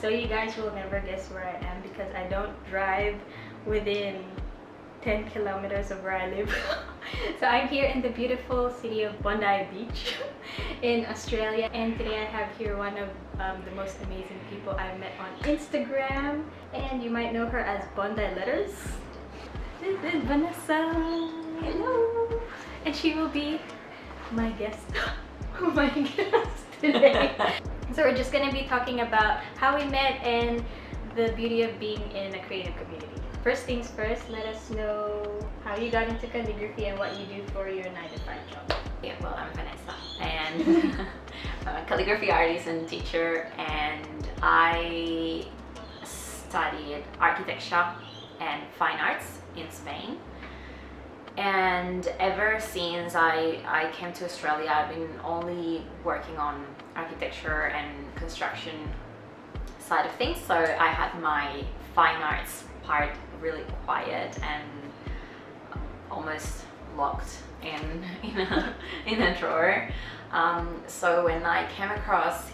So you guys will never guess where I am because I don't drive within 10 kilometers of where I live. So I'm here in the beautiful city of Bondi Beach in Australia, and today I have here one of the most amazing people I met on Instagram, and you might know her as Bondi Letters. This is Vanessa. Hello. And she will be my guest. My guest today. So we're just gonna be talking about how we met and the beauty of being in a creative community. First things first, let us know how you got into calligraphy and what you do for your 9-to-5 job. Yeah, well, I'm Vanessa, and I'm a calligraphy artist and teacher, and I studied architecture and fine arts in Spain. And ever since I came to Australia, I've been only working on architecture and construction side of things. So I had my fine arts part really quiet and almost locked in a drawer. So when I came across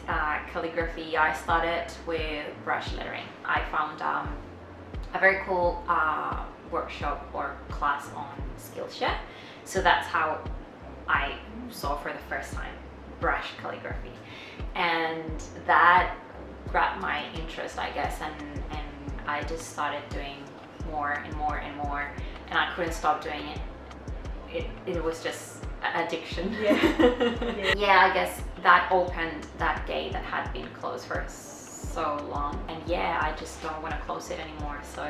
calligraphy, I started with brush lettering. I found a very cool workshop or class on Skillshare. So that's how I saw for the first time brush calligraphy, and that grabbed my interest, I guess, and I just started doing more and more and more, and I couldn't stop doing it. It was just addiction. Yeah, I guess that opened that gate that had been closed for so long, and yeah, I just don't want to close it anymore. So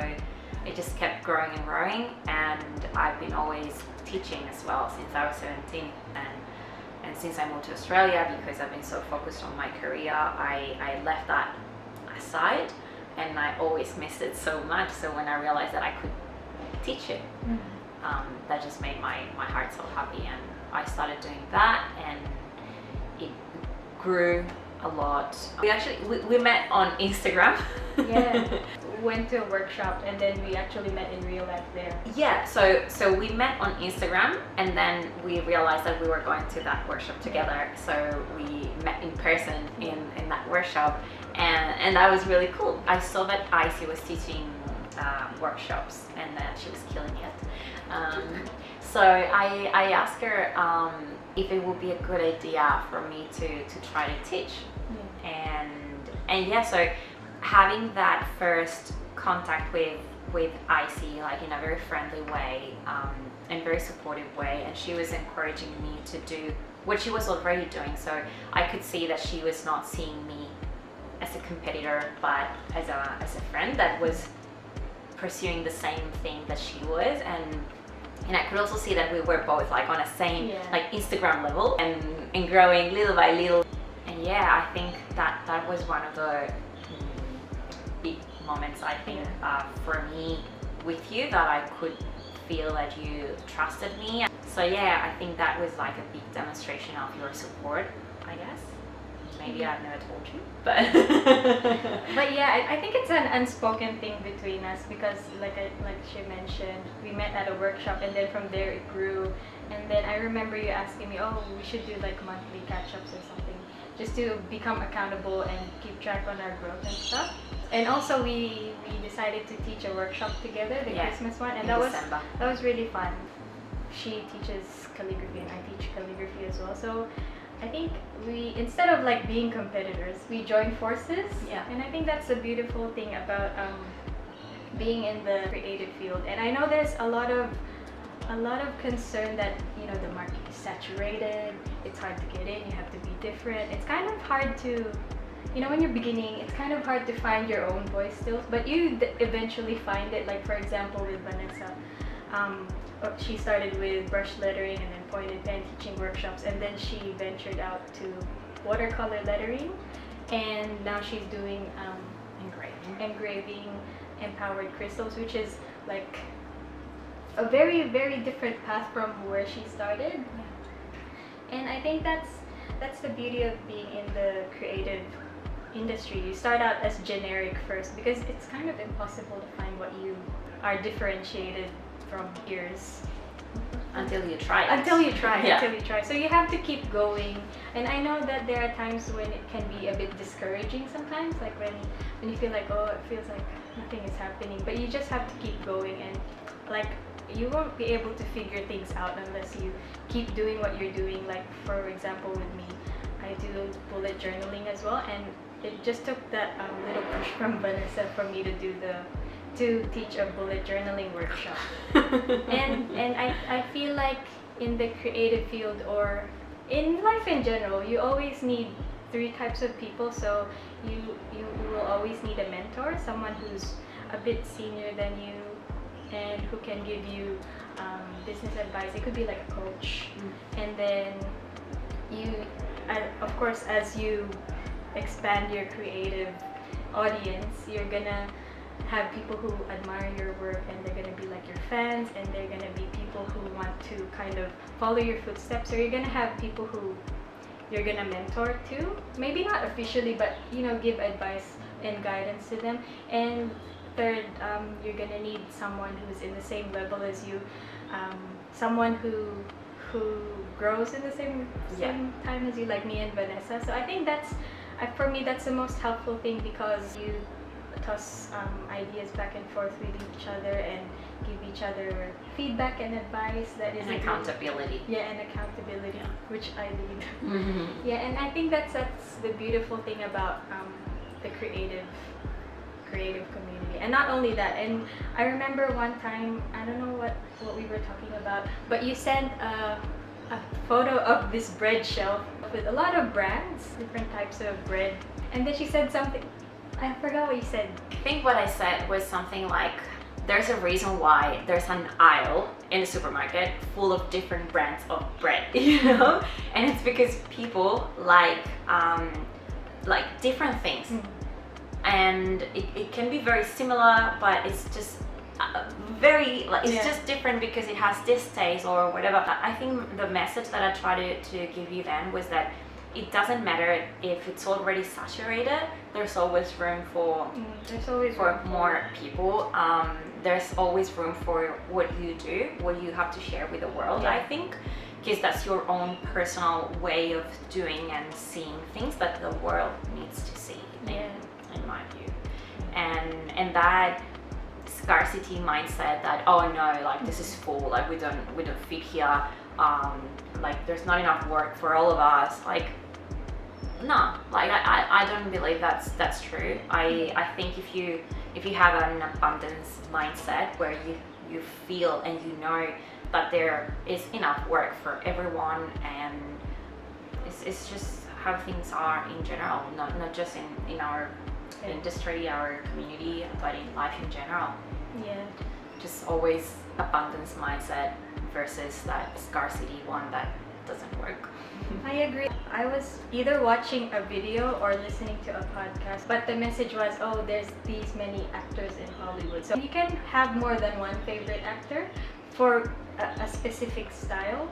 it just kept growing and growing, and I've been always teaching as well since I was 17, and since I moved to Australia, because I've been so focused on my career, I left that aside, and I always missed it so much. So when I realized that I could teach it, that just made my heart so happy, and I started doing that, and it grew a lot. We met on Instagram. Yeah. Went to a workshop, and then we actually met in real life there. Yeah, so we met on Instagram, and then we realized that we were going to that workshop together. So we met in person in that workshop, and that was really cool. I saw that Icy was teaching workshops, and that she was killing it. So I asked her if it would be a good idea for me to try to teach. And yeah, so having that first contact with Icy, like in a very friendly way, and very supportive way, and she was encouraging me to do what she was already doing. So I could see that she was not seeing me as a competitor, but as a friend that was pursuing the same thing that she was, and I could also see that we were both like on a same like Instagram level, and growing little by little. And yeah, I think that was one of the big moments, I think, for me with you, that I could feel that you trusted me. So yeah, I think that was like a big demonstration of your support, I guess. Maybe I've never told you, but but yeah, I think it's an unspoken thing between us, because like she mentioned, we met at a workshop, and then from there it grew. And then I remember you asking me, oh, we should do like monthly catch-ups or something, just to become accountable and keep track on our growth and stuff. And also we decided to teach a workshop together, the Christmas one, and that was really fun. She teaches calligraphy and I teach calligraphy as well. So I think we, instead of like being competitors, we joined forces. Yeah. And I think that's the beautiful thing about being in the creative field. And I know there's a lot of concern that, you know, the market is saturated, it's hard to get in, you have to be different. It's kind of hard to, you know, when you're beginning, it's kind of hard to find your own voice still, but you eventually find it. Like for example with Vanessa, she started with brush lettering and then pointed pen teaching workshops, and then she ventured out to watercolor lettering, and now she's doing engraving empowered crystals, which is like a very, very different path from where she started. And I think that's the beauty of being in the creative industry. You start out as generic first, because it's kind of impossible to find what you are differentiated from peers. until you try it. Until you try, Yeah. until you try. So you have to keep going. And I know that there are times when it can be a bit discouraging sometimes, like when you feel like, oh, it feels like nothing is happening. But you just have to keep going, and like you won't be able to figure things out unless you keep doing what you're doing. Like for example with me, I do bullet journaling as well, and it just took that little push from Vanessa for me to teach a bullet journaling workshop. and I feel like in the creative field or in life in general, you always need three types of people. So you will always need a mentor, someone who's a bit senior than you and who can give you business advice. It could be like a coach. And then of course, as you expand your creative audience, you're gonna have people who admire your work, and they're gonna be like your fans, and they're gonna be people who want to kind of follow your footsteps. So you're gonna have people who you're gonna mentor to, maybe not officially, but give advice and guidance to them. And third, you're gonna need someone who's in the same level as you, someone who grows in the same time as you, like me and Vanessa. So I think for me that's the most helpful thing, because you toss ideas back and forth with each other and give each other feedback and advice. That is and accountability. And accountability, which I lead. Mm-hmm. Yeah, and I think that's the beautiful thing about the creative community. And not only that, and I remember one time, I don't know what we were talking about, but you sent a photo of this bread shelf with a lot of brands, different types of bread, and then she said something, I forgot what you said. I think what I said was something like, there's a reason why there's an aisle in the supermarket full of different brands of bread, and it's because people like different things. And it can be very similar, but it's just just different because it has this taste or whatever. I think the message that I tried to give you then was that it doesn't matter if it's already saturated. There's always room for more people. There's always room for what you do, what you have to share with the world. I think, because that's your own personal way of doing and seeing things that the world needs to see. In my view, and that scarcity mindset that, oh no, like this is full, like we don't fit here, like there's not enough work for all of us, like no, like I don't believe that's true. I think if you have an abundance mindset where you feel and you know that there is enough work for everyone, and it's just how things are in general, not just in our industry, our community, but in life in general. Just always abundance mindset versus that scarcity one that doesn't work. I agree. I was either watching a video or listening to a podcast, but the message was, oh, there's these many actors in Hollywood. So you can have more than one favorite actor for a specific style.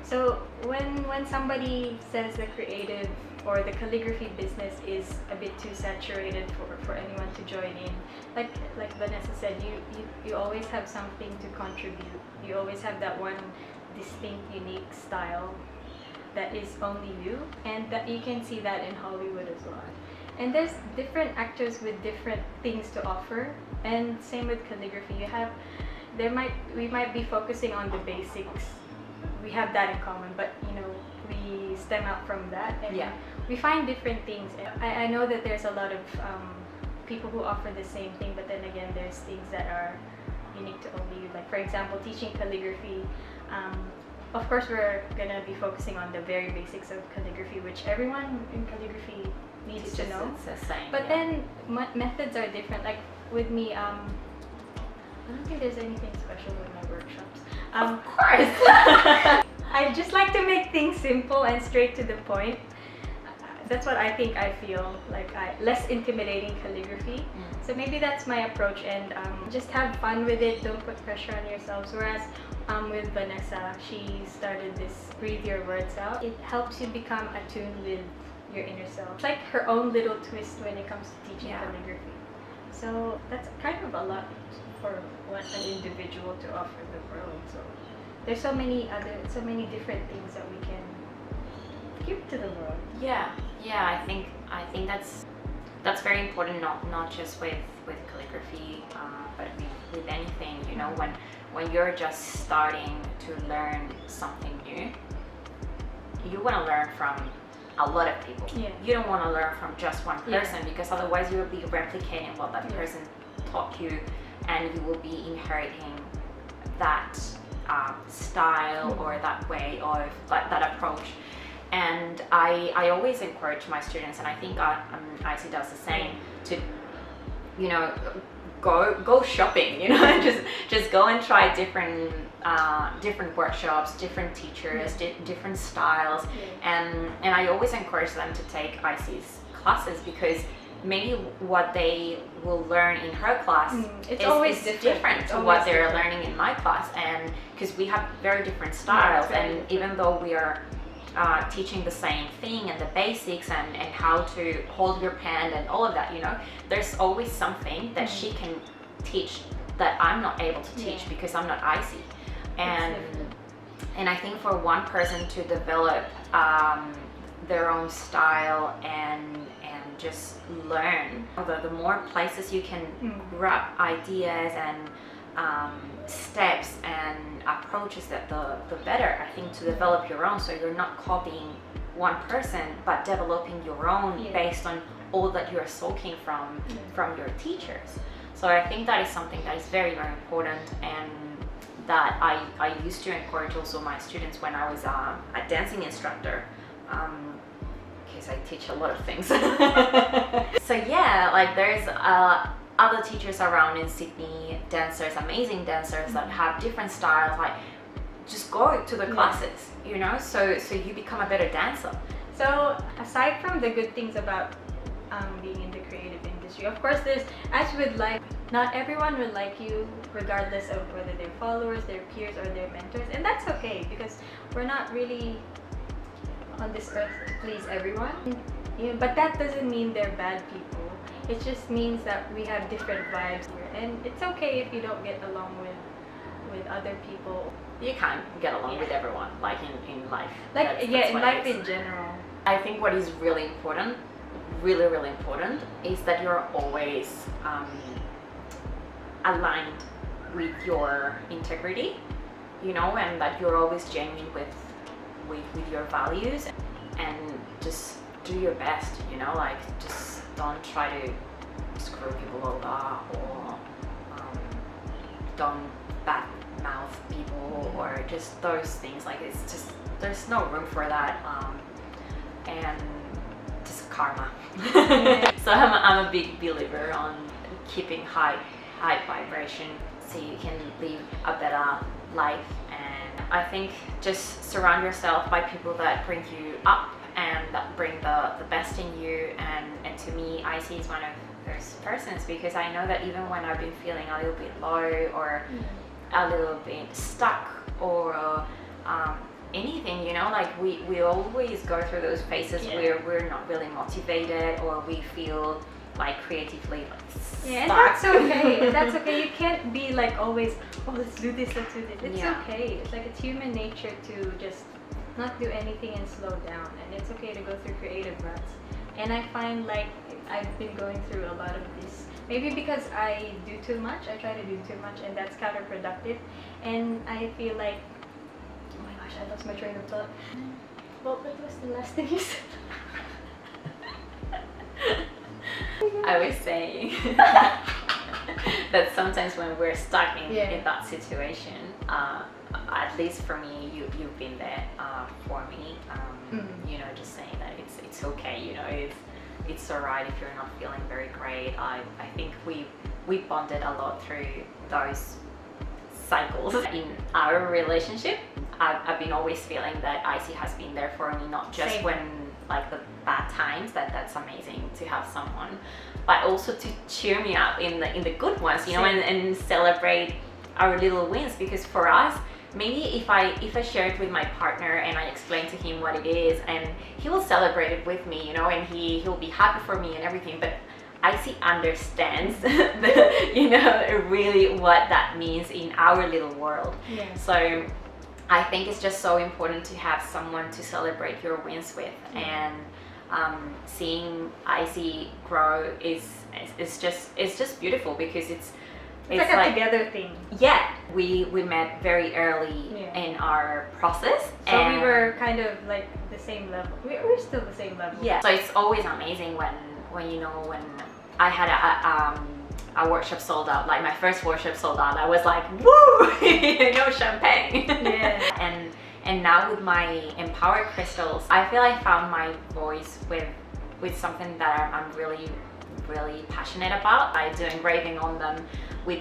So when somebody says the creative or the calligraphy business is a bit too saturated for anyone to join in, like Vanessa said, you always have something to contribute. You always have that one distinct, unique style that is only you, and that you can see that in Hollywood as well. And there's different actors with different things to offer, and same with calligraphy. We might be focusing on the basics. We have that in common, but we stem out from that, and we find different things. I know that there's a lot of people who offer the same thing, but then again, there's things that are unique to only you. Like for example, teaching calligraphy. Of course, we're gonna be focusing on the very basics of calligraphy, which everyone in calligraphy needs to know. It's the same. But then methods are different. Like with me, I don't think there's anything special with my workshops. Of course. I just like to make things simple and straight to the point. That's what I think. I feel like less intimidating calligraphy. So maybe that's my approach, and just have fun with it. Don't put pressure on yourselves. Whereas with Vanessa, she started this breathe your words out. It helps you become attuned with your inner self. It's like her own little twist when it comes to teaching calligraphy. So that's kind of a lot for an individual to offer the world. So there's so many different things that we can give to the world. Yeah, I think that's very important. Not just with calligraphy, but with anything. You know, when you're just starting to learn something new, you want to learn from a lot of people. Yeah. You don't want to learn from just one person, because otherwise you will be replicating what that person taught you, and you will be inheriting that style or that way of that approach. And I always encourage my students, and I think IC does the same, to, you know, go shopping, you know, just go and try different workshops, different teachers, different styles, and I always encourage them to take IC's classes, because maybe what they will learn in her class it's always different to what they're learning in my class, and because we have very different styles, and even though we are teaching the same thing and the basics and how to hold your pen and all of that, you know, there's always something that she can teach that I'm not able to teach because I'm not IC. And I think for one person to develop their own style and just learn, although the more places you can grab ideas and steps and approaches, that the better, I think, to develop your own, so you're not copying one person but developing your own based on all that you're soaking from your teachers. So I think that is something that is very, very important, and that I used to encourage also my students when I was a dancing instructor, because I teach a lot of things. So yeah, like there's other teachers around in Sydney, dancers, amazing dancers that have different styles. Like, just go to the classes, you know, so you become a better dancer. So aside from the good things about being in the creative industry, of course, there's, as with life, not everyone will like you regardless of whether they're followers, their peers, or their mentors, and that's okay, because we're not really on this earth to please everyone. But that doesn't mean they're bad people. It just means that we have different vibes here, and it's okay if you don't get along with other people. You can't get along with everyone, like in life. Like in life in general. I think what is really important, really, really important, is that you're always aligned with your integrity, you know, and that you're always genuine with your values, and just do your best, you know, like just don't try to screw people over, or don't bad mouth people, or just those things. Like, it's just, there's no room for that, and just karma. So I'm a big believer on keeping high vibration so you can live a better life. And I think just surround yourself by people that bring you up and that bring the best in you, and to me, IC is one of those persons, because I know that even when I've been feeling a little bit low or a little bit stuck, or anything, you know, like we always go through those phases where we're not really motivated, or we feel like creatively stuck. And that's okay. That's okay. You can't be like always, oh, let's do this. It's okay. It's like, it's human nature to just not do anything and slow down, and it's okay to go through creative ruts. And I find like I've been going through a lot of this, maybe because I do too much, I try to do too much, and that's counterproductive, and I feel like, oh my gosh, I lost my train of thought. What was the last thing you said? I was saying that sometimes when we're stuck in that situation, at least for me, you've been there for me. You know, just saying that it's okay. You know, it's alright if you're not feeling very great. I think we bonded a lot through those cycles in our relationship. I've been always feeling that IC has been there for me, not just when like the bad times, that's amazing to have someone, but also to cheer me up in the good ones, you know, and celebrate our little wins. Because for us, maybe if I share it with my partner and I explain to him what it is, and he will celebrate it with me, you know, and he'll be happy for me and everything, but IC understands you know, really what that means in our little world. So I think it's just so important to have someone to celebrate your wins with, and seeing Icy grow is just beautiful, because it's like a together thing. Yeah, we met very early in our process, so we were kind of like the same level. We're still the same level. Yeah, so it's always amazing when I had a workshop sold out, like my first workshop sold out, I was like, woo, no champagne. Yeah. And now with my empowered crystals, I feel I found my voice with something that I'm really passionate about. I do engraving on them with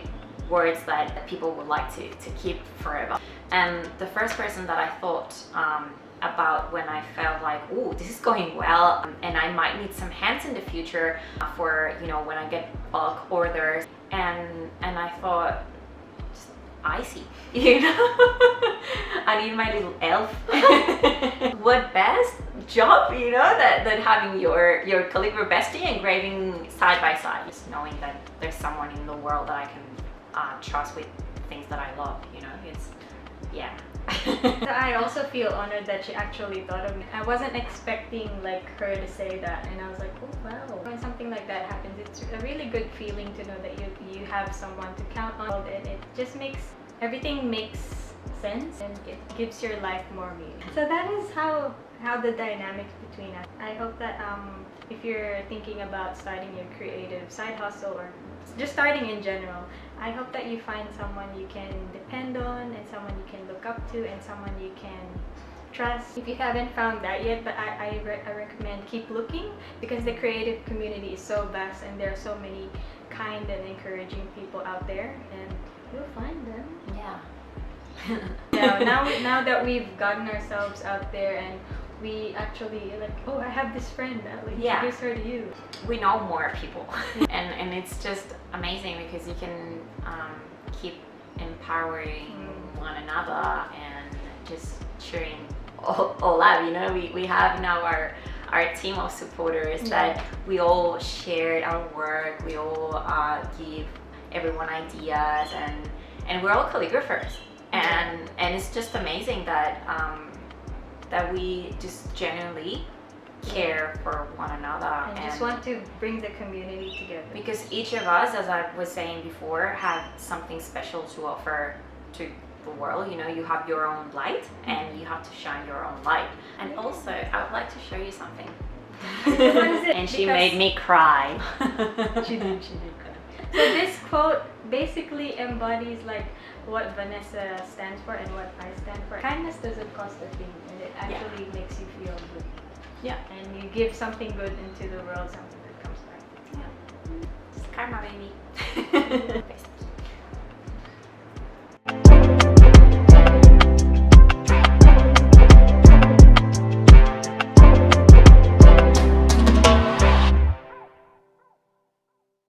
words that people would like to keep forever. And the first person that I thought about when I felt like, oh, this is going well, and I might need some hands in the future for, when I get bulk orders, and I thought, Icy, I need my little elf. What best job, that having your calligraphy bestie engraving side by side, just knowing that there's someone in the world that I can trust with things that I love, it's, yeah. I also feel honored that she actually thought of me. I wasn't expecting like her to say that, and I was like, oh wow. When something like that happens, it's a really good feeling to know that you have someone to count on, and it just everything makes sense, and it gives your life more meaning. So that is how the dynamics between us. I hope that if you're thinking about starting your creative side hustle, or just starting in general, I hope that you find someone you can depend on, and someone you can look up to, and someone you can trust. If you haven't found that yet, but I recommend keep looking, because the creative community is so vast, and there are so many kind and encouraging people out there, and you'll find them. Yeah. Now that we've gotten ourselves out there, and we actually like, oh, I have this friend, I'll introduce her to you. We know more people. and it's just amazing, because you can keep empowering one another and just cheering all out. We have now our team of supporters that we all shared our work, we all give everyone ideas, and we're all calligraphers, and it's just amazing that that we just genuinely care for one another, and just want to bring the community together, because each of us, as I was saying before, have something special to offer to the world. You have your own light, and you have to shine your own light. And also, I would like to show you something. And she made me cry. She did cry. So this quote basically embodies like what Vanessa stands for and what I stand for. Kindness doesn't cost a thing, and it actually makes you feel good. Yeah. And you give something good into the world, something that comes back. Yeah. It's karma, baby.